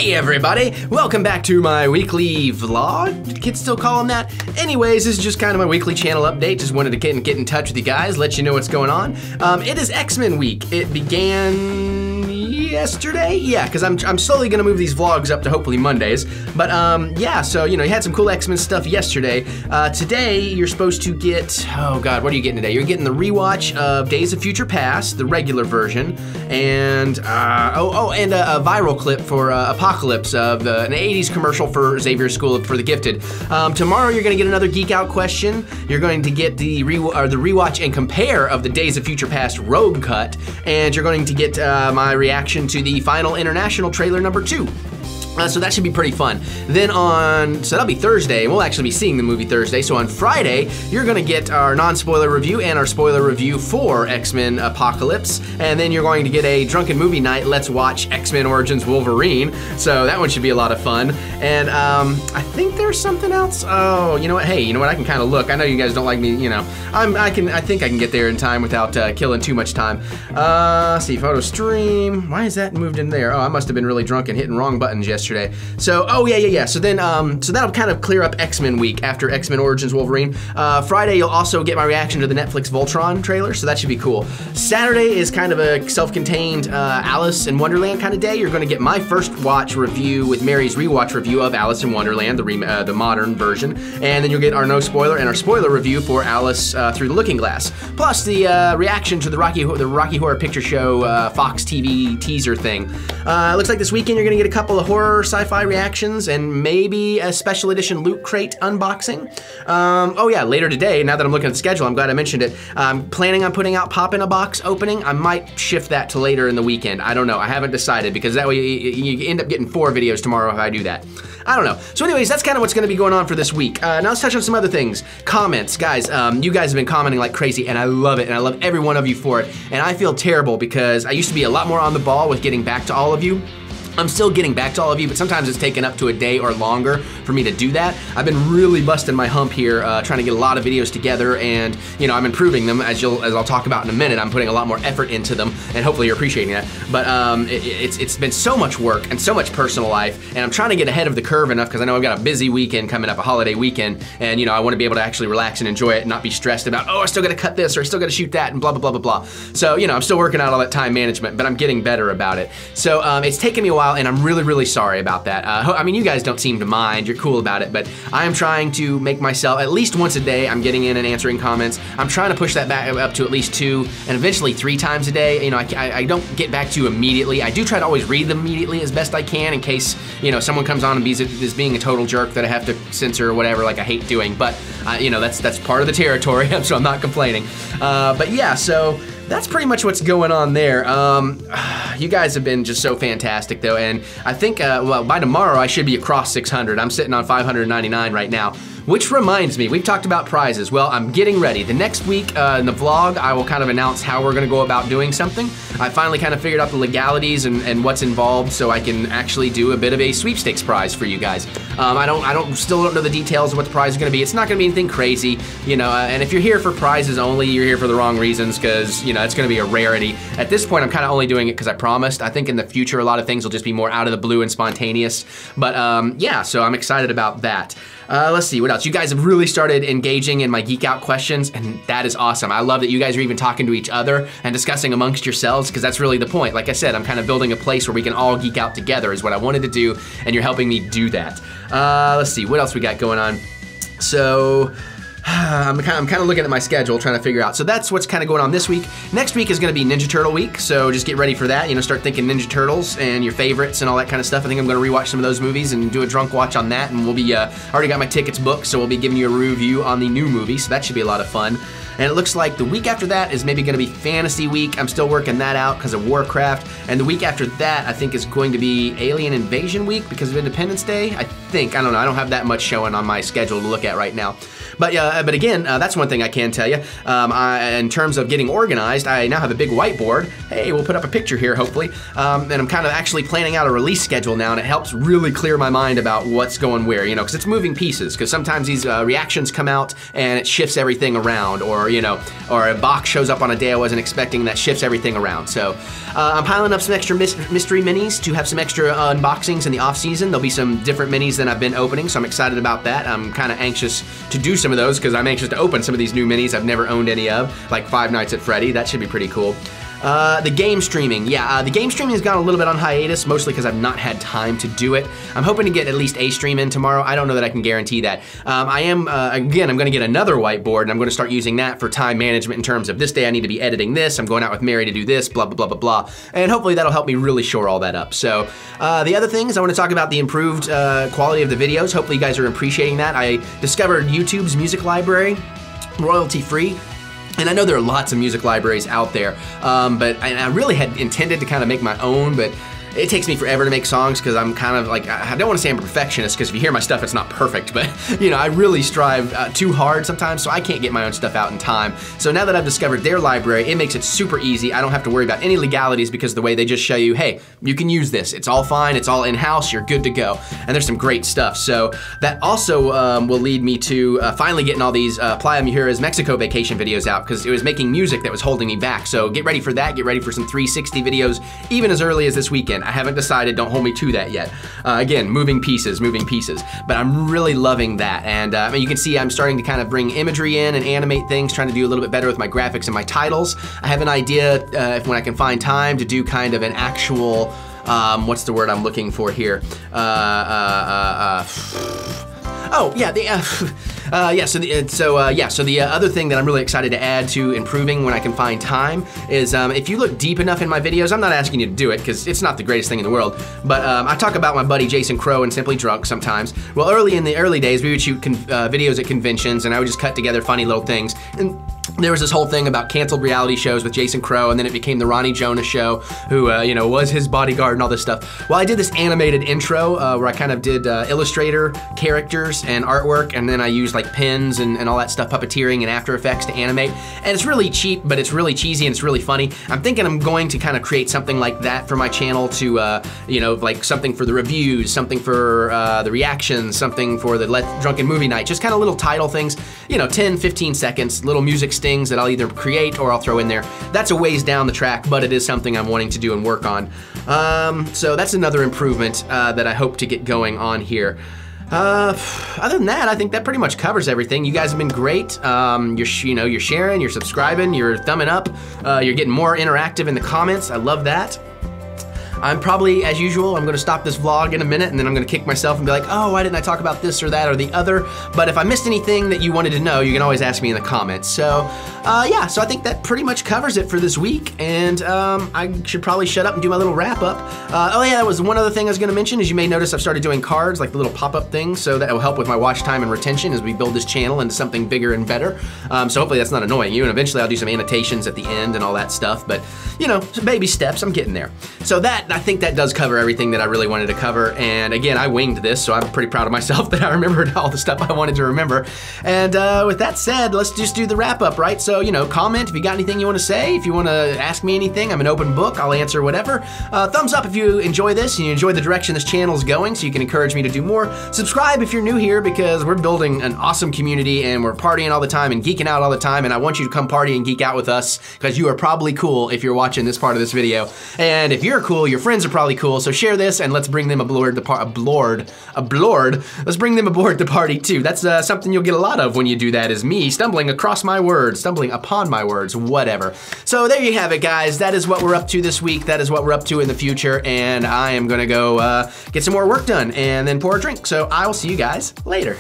Hey everybody, welcome back to my weekly vlog. Do kids still call them that? Anyways, this is just kind of my weekly channel update. Just wanted to get in touch with you guys, let you know what's going on. It is X-Men week. It began yesterday? Yeah, because I'm slowly gonna move these vlogs up to hopefully Mondays. But yeah, so you know, you had some cool X-Men stuff yesterday. Today you're supposed to get, oh god, what are you getting today? You're getting the rewatch of Days of Future Past, the regular version, and and a viral clip for Apocalypse of an 80s commercial for Xavier's School for the Gifted. Tomorrow you're gonna get another Geek Out question. You're going to get the rewatch and compare of the Days of Future Past Rogue Cut, and you're going to get my reaction to the final international trailer number 2. So that should be pretty fun. Then so that'll be Thursday, and we'll actually be seeing the movie Thursday. So on Friday, you're gonna get our non-spoiler review and our spoiler review for X-Men Apocalypse. And then you're going to get a drunken movie night, let's watch X-Men Origins Wolverine. So that one should be a lot of fun. And I think there's something else. Oh, you know what? Hey, you know what? I can kind of look. I know you guys don't like me, you know. I think I can get there in time without killing too much time. Let's see, photo stream. Why is that moved in there? Oh, I must have been really drunk and hitting wrong buttons yesterday. So, oh yeah. So then, so that'll kind of clear up X-Men week after X-Men Origins Wolverine. Friday, you'll also get my reaction to the Netflix Voltron trailer, so that should be cool. Saturday is kind of a self-contained Alice in Wonderland kind of day. You're gonna get my first watch review with Mary's rewatch review of Alice in Wonderland, the modern version. And then you'll get our no spoiler and our spoiler review for Alice Through the Looking Glass. Plus the reaction to the Rocky Horror Picture Show Fox TV teaser thing. Looks like this weekend you're gonna get a couple of horror sci-fi reactions and maybe a special edition Loot Crate unboxing. Oh yeah, later today, now that I'm looking at the schedule, I'm glad I mentioned it. I'm planning on putting out Pop in a Box opening. I might shift that to later in the weekend. I don't know, I haven't decided, because that way you end up getting 4 videos tomorrow if I do that. I don't know. So anyways, that's kind of what's gonna be going on for this week. Now let's touch on some other things. Comments, guys. You guys have been commenting like crazy, and I love it, and I love every one of you for it. And I feel terrible because I used to be a lot more on the ball with getting back to all of you. I'm still getting back to all of you, but sometimes it's taken up to a day or longer for me to do that. I've been really busting my hump here, trying to get a lot of videos together, and you know, I'm improving them as I'll talk about in a minute. I'm putting a lot more effort into them, and hopefully you're appreciating that. But it's been so much work and so much personal life, and I'm trying to get ahead of the curve enough because I know I've got a busy weekend coming up, a holiday weekend, and you know, I want to be able to actually relax and enjoy it and not be stressed about, oh, I still got to cut this or I still got to shoot that and blah blah blah blah blah. So you know, I'm still working out all that time management, but I'm getting better about it. So it's taken me a while, and I'm really sorry about that. I mean, you guys don't seem to mind, you're cool about it, but I am trying to make myself, at least once a day, I'm getting in and answering comments. I'm trying to push that back up to at least 2 and eventually 3 times a day. You know, I don't get back to you immediately. I do try to always read them immediately as best I can in case, you know, someone comes on and is being a total jerk that I have to censor or whatever, like I hate doing, but you know, that's part of the territory, so I'm not complaining. But yeah, so that's pretty much what's going on there. You guys have been just so fantastic though, and I think, well, by tomorrow I should be across 600. I'm sitting on 599 right now. Which reminds me, we've talked about prizes. Well, I'm getting ready. The next week in the vlog, I will kind of announce how we're gonna go about doing something. I finally kind of figured out the legalities and what's involved, so I can actually do a bit of a sweepstakes prize for you guys. I still don't know the details of what the prize is gonna be. It's not gonna be anything crazy, you know, and if you're here for prizes only, you're here for the wrong reasons, because, you know, it's gonna be a rarity. At this point, I'm kind of only doing it because I promised. I think in the future, a lot of things will just be more out of the blue and spontaneous. But yeah, so I'm excited about that. Let's see, what else? You guys have really started engaging in my Geek Out questions, and that is awesome. I love that you guys are even talking to each other and discussing amongst yourselves, because that's really the point. Like I said, I'm kind of building a place where we can all geek out together is what I wanted to do, and you're helping me do that. Let's see, what else we got going on? So, I'm kind of looking at my schedule, trying to figure out. So that's what's kind of going on this week. Next week is going to be Ninja Turtle week, so just get ready for that. You know, start thinking Ninja Turtles and your favorites and all that kind of stuff. I think I'm going to rewatch some of those movies and do a drunk watch on that, and we'll be, already got my tickets booked, so we'll be giving you a review on the new movie, so that should be a lot of fun. And it looks like the week after that is maybe gonna be Fantasy Week. I'm still working that out because of Warcraft. And the week after that, I think, is going to be Alien Invasion Week because of Independence Day. I think, I don't know, I don't have that much showing on my schedule to look at right now. But again, that's one thing I can tell you. In terms of getting organized, I now have a big whiteboard. Hey, we'll put up a picture here, hopefully. And I'm kind of actually planning out a release schedule now, and it helps really clear my mind about what's going where, you know, because it's moving pieces. Because sometimes these reactions come out and it shifts everything around, or or a box shows up on a day I wasn't expecting that shifts everything around. So I'm piling up some extra mystery minis to have some extra unboxings in the off season. There'll be some different minis than I've been opening, so I'm excited about that. I'm kind of anxious to do some of those because I'm anxious to open some of these new minis I've never owned any of, like Five Nights at Freddy. That should be pretty cool. The game streaming, the game streaming has gone a little bit on hiatus, mostly because I've not had time to do it. I'm hoping to get at least a stream in tomorrow. I don't know that I can guarantee that. Again, I'm gonna get another whiteboard, and I'm gonna start using that for time management in terms of this day I need to be editing this, I'm going out with Mary to do this, blah, blah, blah, blah, blah. And hopefully that'll help me really shore all that up. So the other things, I wanna talk about the improved quality of the videos. Hopefully you guys are appreciating that. I discovered YouTube's music library, royalty-free. And I know there are lots of music libraries out there, but I really had intended to kind of make my own, but it takes me forever to make songs because I'm kind of like, I don't want to say I'm a perfectionist because if you hear my stuff, it's not perfect, but I really strive too hard sometimes, so I can't get my own stuff out in time. So now that I've discovered their library, it makes it super easy. I don't have to worry about any legalities because the way they just show you, hey, you can use this. It's all fine, it's all in-house, you're good to go. And there's some great stuff. So that also will lead me to finally getting all these Playa Mujeres Mexico vacation videos out because it was making music that was holding me back. So get ready for that, get ready for some 360 videos, even as early as this weekend. I haven't decided, don't hold me to that yet. Again, moving pieces, but I'm really loving that. And you can see I'm starting to kind of bring imagery in and animate things, trying to do a little bit better with my graphics and my titles. I have an idea when I can find time to do kind of an actual, what's the word I'm looking for here? So the other thing that I'm really excited to add to improving when I can find time is if you look deep enough in my videos, I'm not asking you to do it because it's not the greatest thing in the world, but I talk about my buddy Jason Crow and Simply Drunk sometimes. Well, in the early days, we would shoot videos at conventions and I would just cut together funny little things. And there was this whole thing about canceled reality shows with Jason Crow, and then it became the Ronnie Jonas Show, who was his bodyguard and all this stuff. Well, I did this animated intro where I kind of did Illustrator characters and artwork, and then I used like pins and all that stuff, puppeteering and After Effects to animate. And it's really cheap, but it's really cheesy and it's really funny. I'm thinking I'm going to kind of create something like that for my channel to, like something for the reviews, something for the reactions, something for the Let Drunken Movie Night, just kind of little title things, 10, 15 seconds, little music stings that I'll either create or I'll throw in there. That's a ways down the track, but it is something I'm wanting to do and work on. So that's another improvement that I hope to get going on here. Other than that, I think that pretty much covers everything. You guys have been great. You're sharing, you're subscribing, you're thumbing up, you're getting more interactive in the comments. I love that. I'm probably, as usual, I'm gonna stop this vlog in a minute and then I'm gonna kick myself and be like, oh, why didn't I talk about this or that or the other? But if I missed anything that you wanted to know, you can always ask me in the comments. So, so I think that pretty much covers it for this week. And I should probably shut up and do my little wrap up. That was one other thing I was gonna mention is you may notice I've started doing cards, like the little pop-up things, so that will help with my watch time and retention as we build this channel into something bigger and better. So hopefully that's not annoying you, and eventually I'll do some annotations at the end and all that stuff, but some baby steps, I'm getting there. So I think that does cover everything that I really wanted to cover. And again, I winged this, so I'm pretty proud of myself that I remembered all the stuff I wanted to remember. And with that said, let's just do the wrap up, right? So, comment if you got anything you want to say. If you want to ask me anything, I'm an open book. I'll answer whatever. Thumbs up if you enjoy this and you enjoy the direction this channel is going, so you can encourage me to do more. Subscribe if you're new here because we're building an awesome community and we're partying all the time and geeking out all the time. And I want you to come party and geek out with us because you are probably cool if you're watching this part of this video. And if you're cool, your friends are probably cool, so share this and let's bring them aboard let's bring them aboard the party too. That's something you'll get a lot of when you do that, is me stumbling across my words, stumbling upon my words, whatever. So there you have it, guys. That is what we're up to this week. That is what we're up to in the future, and I am gonna go get some more work done and then pour a drink. So I will see you guys later.